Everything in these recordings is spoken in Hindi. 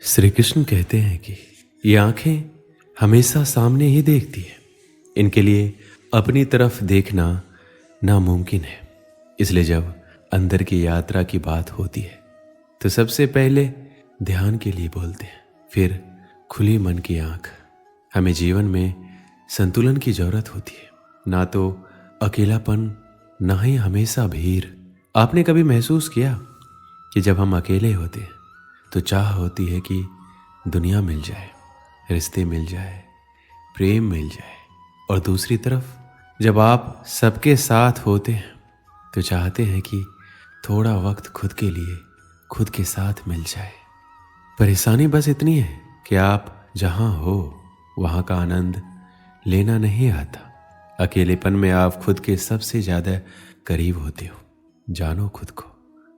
श्री कृष्ण कहते हैं कि ये आंखें हमेशा सामने ही देखती है। इनके लिए अपनी तरफ देखना नामुमकिन है। इसलिए जब अंदर की यात्रा की बात होती है तो सबसे पहले ध्यान के लिए बोलते हैं, फिर खुली मन की आंख। हमें जीवन में संतुलन की जरूरत होती है, ना तो अकेलापन ना ही हमेशा भीड़। आपने कभी महसूस किया कि जब हम अकेले होते हैं तो चाह होती है कि दुनिया मिल जाए, रिश्ते मिल जाए, प्रेम मिल जाए, और दूसरी तरफ जब आप सबके साथ होते हैं तो चाहते हैं कि थोड़ा वक्त खुद के लिए खुद के साथ मिल जाए। परेशानी बस इतनी है कि आप जहां हो वहां का आनंद लेना नहीं आता। अकेलेपन में आप खुद के सबसे ज्यादा करीब होते हो। जानो खुद को,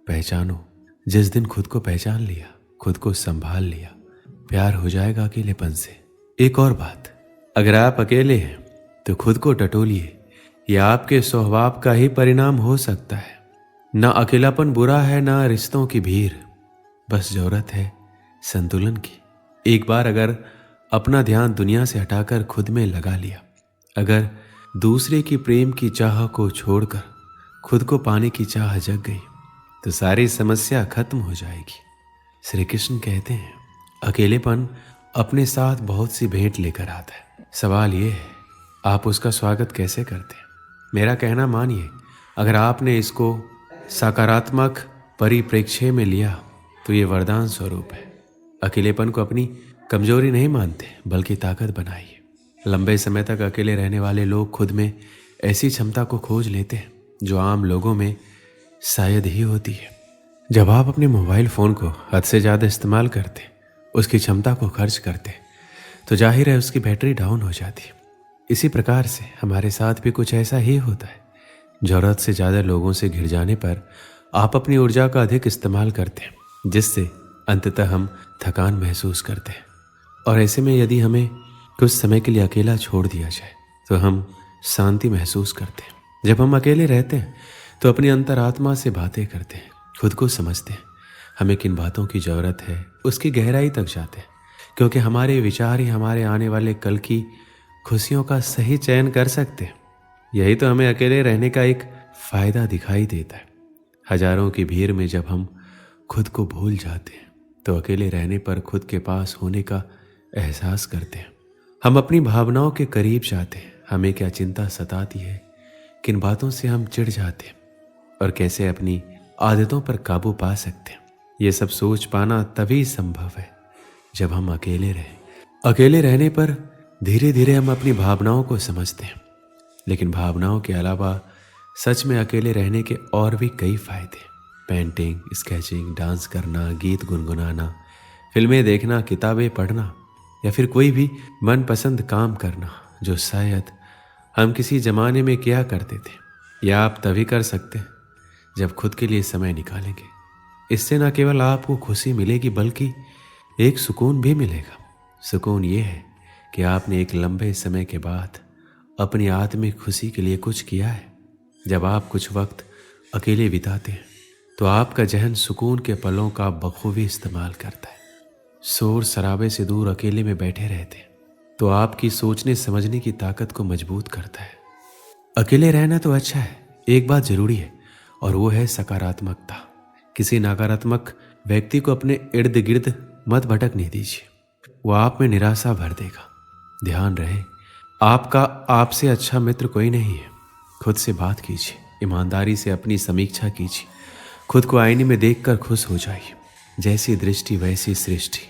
पहचानो। जिस दिन खुद को पहचान लिया, खुद को संभाल लिया, प्यार हो जाएगा अकेलेपन से। एक और बात, अगर आप अकेले हैं तो खुद को टटोलिए। यह आपके स्वभाव का ही परिणाम हो सकता है। ना अकेलापन बुरा है, ना रिश्तों की भीड़। बस जरूरत है संतुलन की। एक बार अगर अपना ध्यान दुनिया से हटाकर खुद में लगा लिया, अगर दूसरे की प्रेम की चाह को छोड़कर खुद को पाने की चाह जग गई, तो सारी समस्या खत्म हो जाएगी। श्री कृष्ण कहते हैं, अकेलेपन अपने साथ बहुत सी भेंट लेकर आता है। सवाल ये है, आप उसका स्वागत कैसे करते हैं? मेरा कहना मानिए, अगर आपने इसको सकारात्मक परिप्रेक्ष्य में लिया तो ये वरदान स्वरूप है। अकेलेपन को अपनी कमजोरी नहीं मानते, बल्कि ताकत बनाइए। लंबे समय तक अकेले रहने वाले लोग खुद में ऐसी क्षमता को खोज लेते हैं जो आम लोगों में शायद ही होती है। जब आप अपने मोबाइल फ़ोन को हद से ज़्यादा इस्तेमाल करते, उसकी क्षमता को खर्च करते, तो जाहिर है उसकी बैटरी डाउन हो जाती है। इसी प्रकार से हमारे साथ भी कुछ ऐसा ही होता है। ज़रूरत से ज़्यादा लोगों से घिर जाने पर आप अपनी ऊर्जा का अधिक इस्तेमाल करते हैं, जिससे अंततः हम थकान महसूस करते हैं। और ऐसे में यदि हमें कुछ समय के लिए अकेला छोड़ दिया जाए तो हम शांति महसूस करते हैं। जब हम अकेले रहते हैं तो अपनी अंतरात्मा से बातें करते हैं, खुद को समझते हैं। हमें किन बातों की ज़रूरत है उसकी गहराई तक जाते हैं, क्योंकि हमारे विचार ही हमारे आने वाले कल की खुशियों का सही चयन कर सकते हैं। यही तो हमें अकेले रहने का एक फ़ायदा दिखाई देता है। हजारों की भीड़ में जब हम खुद को भूल जाते हैं तो अकेले रहने पर खुद के पास होने का एहसास करते हैं। हम अपनी भावनाओं के करीब जाते हैं। हमें क्या चिंता सताती है, किन बातों से हम चिढ़ जाते हैं और कैसे अपनी आदतों पर काबू पा सकते हैं। ये सब सोच पाना तभी संभव है जब हम अकेले रहें। अकेले रहने पर धीरे धीरे हम अपनी भावनाओं को समझते हैं। लेकिन भावनाओं के अलावा सच में अकेले रहने के और भी कई फायदे। पेंटिंग, स्केचिंग, डांस करना, गीत गुनगुनाना, फिल्में देखना, किताबें पढ़ना, या फिर कोई भी मनपसंद काम करना जो शायद हम किसी जमाने में किया करते थे, या आप तभी कर सकते हैं जब खुद के लिए समय निकालेंगे। इससे न केवल आपको खुशी मिलेगी बल्कि एक सुकून भी मिलेगा। सुकून ये है कि आपने एक लंबे समय के बाद अपनी आत्मिक खुशी के लिए कुछ किया है। जब आप कुछ वक्त अकेले बिताते हैं तो आपका जहन सुकून के पलों का बखूबी इस्तेमाल करता है। शोर शराबे से दूर अकेले में बैठे रहते हैं तो आपकी सोचने समझने की ताकत को मजबूत करता है। अकेले रहना तो अच्छा है, एक बात जरूरी है, और वो है सकारात्मकता। किसी नकारात्मक व्यक्ति को अपने इर्द गिर्द मत भटकने दीजिए, वो आप में निराशा भर देगा। ध्यान रहे, आपका आपसे अच्छा मित्र कोई नहीं है। खुद से बात कीजिए, ईमानदारी से अपनी समीक्षा कीजिए, खुद को आईने में देखकर खुश हो जाइए। जैसी दृष्टि वैसी सृष्टि।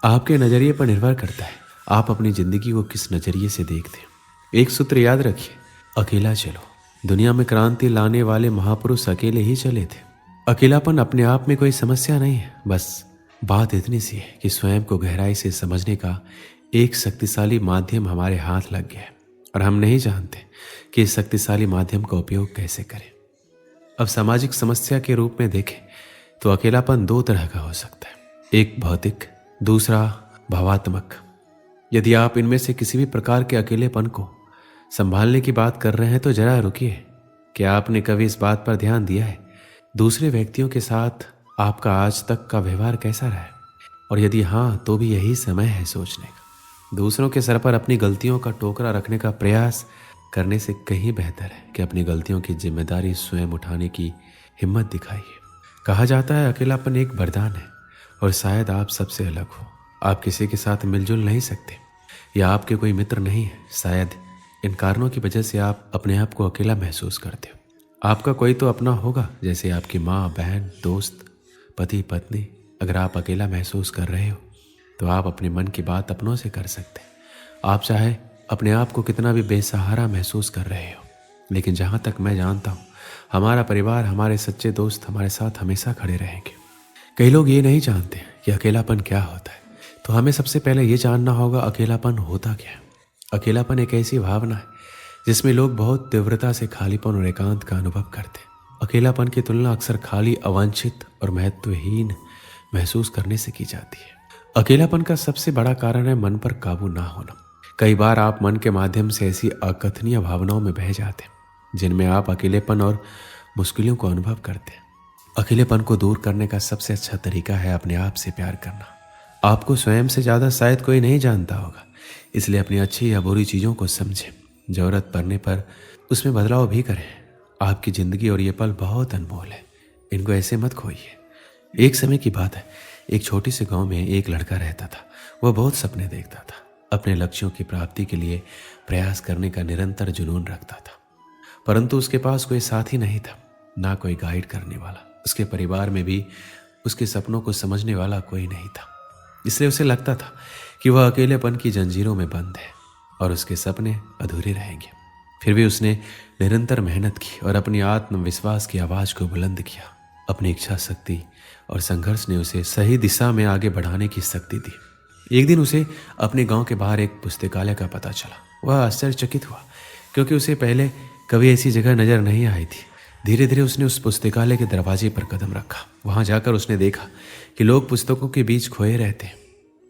आपके नजरिए पर निर्भर करता है आप अपनी जिंदगी को किस नजरिए से देखते हैं। एक सूत्र याद रखिए, अकेला चलो। दुनिया में क्रांति लाने वाले महापुरुष अकेले ही चले थे। अकेलापन अपने आप में कोई समस्या नहीं है, बस बात इतनी सी है कि स्वयं को गहराई से समझने का एक शक्तिशाली माध्यम हमारे हाथ लग गया है और हम नहीं जानते कि इस शक्तिशाली माध्यम का उपयोग कैसे करें। अब सामाजिक समस्या के रूप में देखें तो अकेलापन दो तरह का हो सकता है, एक भौतिक, दूसरा भावात्मक। यदि आप इनमें से किसी भी प्रकार के अकेलेपन को संभालने की बात कर रहे हैं तो जरा रुकिए। क्या आपने कभी इस बात पर ध्यान दिया है दूसरे व्यक्तियों के साथ आपका आज तक का व्यवहार कैसा रहा है? और यदि हाँ तो भी यही समय है सोचने का। दूसरों के सर पर अपनी गलतियों का टोकरा रखने का प्रयास करने से कहीं बेहतर है कि अपनी गलतियों की जिम्मेदारी स्वयं उठाने की हिम्मत दिखाइए। कहा जाता है अकेलापन एक वरदान है और शायद आप सबसे अलग हो। आप किसी के साथ मिलजुल नहीं सकते या आपके कोई मित्र नहीं है। शायद इन कारणों की वजह से आप अपने आप को अकेला महसूस करते हो। आपका कोई तो अपना होगा, जैसे आपकी माँ, बहन, दोस्त, पति, पत्नी। अगर आप अकेला महसूस कर रहे हो तो आप अपने मन की बात अपनों से कर सकते हैं। आप चाहे अपने आप को कितना भी बेसहारा महसूस कर रहे हो, लेकिन जहाँ तक मैं जानता हूँ हमारा परिवार, हमारे सच्चे दोस्त हमारे साथ हमेशा खड़े रहेंगे। कई लोग ये नहीं जानते कि अकेलापन क्या होता है, तो हमें सबसे पहले ये जानना होगा अकेलापन होता क्या है। अकेलापन एक ऐसी भावना है जिसमें लोग बहुत तीव्रता से खालीपन और एकांत का अनुभव करते हैं। अकेलापन की तुलना अक्सर खाली, अवांछित और महत्वहीन महसूस करने से की जाती है। अकेलापन का सबसे बड़ा कारण है मन पर काबू ना होना। कई बार आप मन के माध्यम से ऐसी अकथनीय भावनाओं में बह जाते हैं जिनमें आप अकेलेपन और मुश्किलों को अनुभव करते हैं। अकेलेपन को दूर करने का सबसे अच्छा तरीका है अपने आप से प्यार करना। आपको स्वयं से ज़्यादा शायद कोई नहीं जानता होगा, इसलिए अपनी अच्छी या बुरी चीज़ों को समझें। ज़रूरत पड़ने पर उसमें बदलाव भी करें। आपकी ज़िंदगी और ये पल बहुत अनमोल है, इनको ऐसे मत खोइए। एक समय की बात है, एक छोटी सी गांव में एक लड़का रहता था। वह बहुत सपने देखता था, अपने लक्ष्यों की प्राप्ति के लिए प्रयास करने का निरंतर जुनून रखता था, परंतु उसके पास कोई साथी नहीं था, ना कोई गाइड करने वाला। उसके परिवार में भी उसके सपनों को समझने वाला कोई नहीं था। इसलिए उसे लगता था कि वह अकेलेपन की जंजीरों में बंद है और उसके सपने अधूरे रहेंगे। फिर भी उसने निरंतर मेहनत की और अपनी आत्मविश्वास की आवाज़ को बुलंद किया। अपनी इच्छा शक्ति और संघर्ष ने उसे सही दिशा में आगे बढ़ाने की शक्ति दी। एक दिन उसे अपने गांव के बाहर एक पुस्तकालय का पता चला। वह आश्चर्यचकित हुआ क्योंकि उसे पहले कभी ऐसी जगह नजर नहीं आई थी। धीरे धीरे उसने उस पुस्तकालय के दरवाजे पर कदम रखा। वहां जाकर उसने देखा कि लोग पुस्तकों के बीच खोए रहते हैं।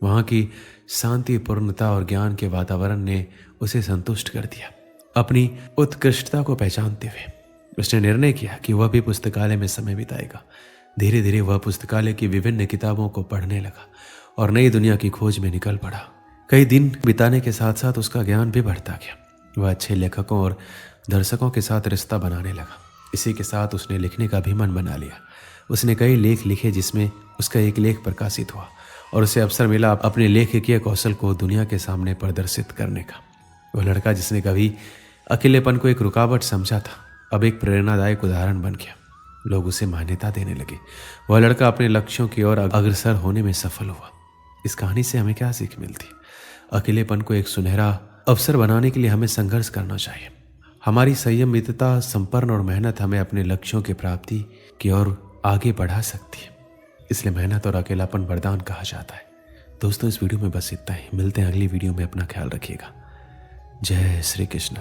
वहां की शांति, पूर्णता और ज्ञान के वातावरण ने उसे संतुष्ट कर दिया। अपनी उत्कृष्टता को पहचानते हुए उसने निर्णय किया कि वह भी पुस्तकालय में समय बिताएगा। धीरे धीरे वह पुस्तकालय की विभिन्न किताबों को पढ़ने लगा और नई दुनिया की खोज में निकल पड़ा। कई दिन बिताने के साथ साथ उसका ज्ञान भी बढ़ता गया। वह अच्छे लेखकों और दर्शकों के साथ रिश्ता बनाने लगा। इसी के साथ उसने लिखने का भी मन बना लिया। उसने कई लेख लिखे जिसमें उसका एक लेख प्रकाशित हुआ और उसे अवसर मिला अपने लेखकीय कौशल को दुनिया के सामने प्रदर्शित करने का। वह लड़का जिसने कभी अकेलेपन को एक रुकावट समझा था, अब एक प्रेरणादायक उदाहरण बन गया। लोग उसे मान्यता देने लगे। वह लड़का अपने लक्ष्यों की ओर अग्रसर होने में सफल हुआ। इस कहानी से हमें क्या सीख मिलती? अकेलेपन को एक सुनहरा अवसर बनाने के लिए हमें संघर्ष करना चाहिए। हमारी संयमितता, संपन्न और मेहनत हमें अपने लक्ष्यों की प्राप्ति की ओर आगे बढ़ा सकती है। इसलिए मेहनत और अकेलापन वरदान कहा जाता है। दोस्तों, इस वीडियो में बस इतना ही। मिलते हैं अगली वीडियो में। अपना ख्याल रखिएगा। जय श्री कृष्ण।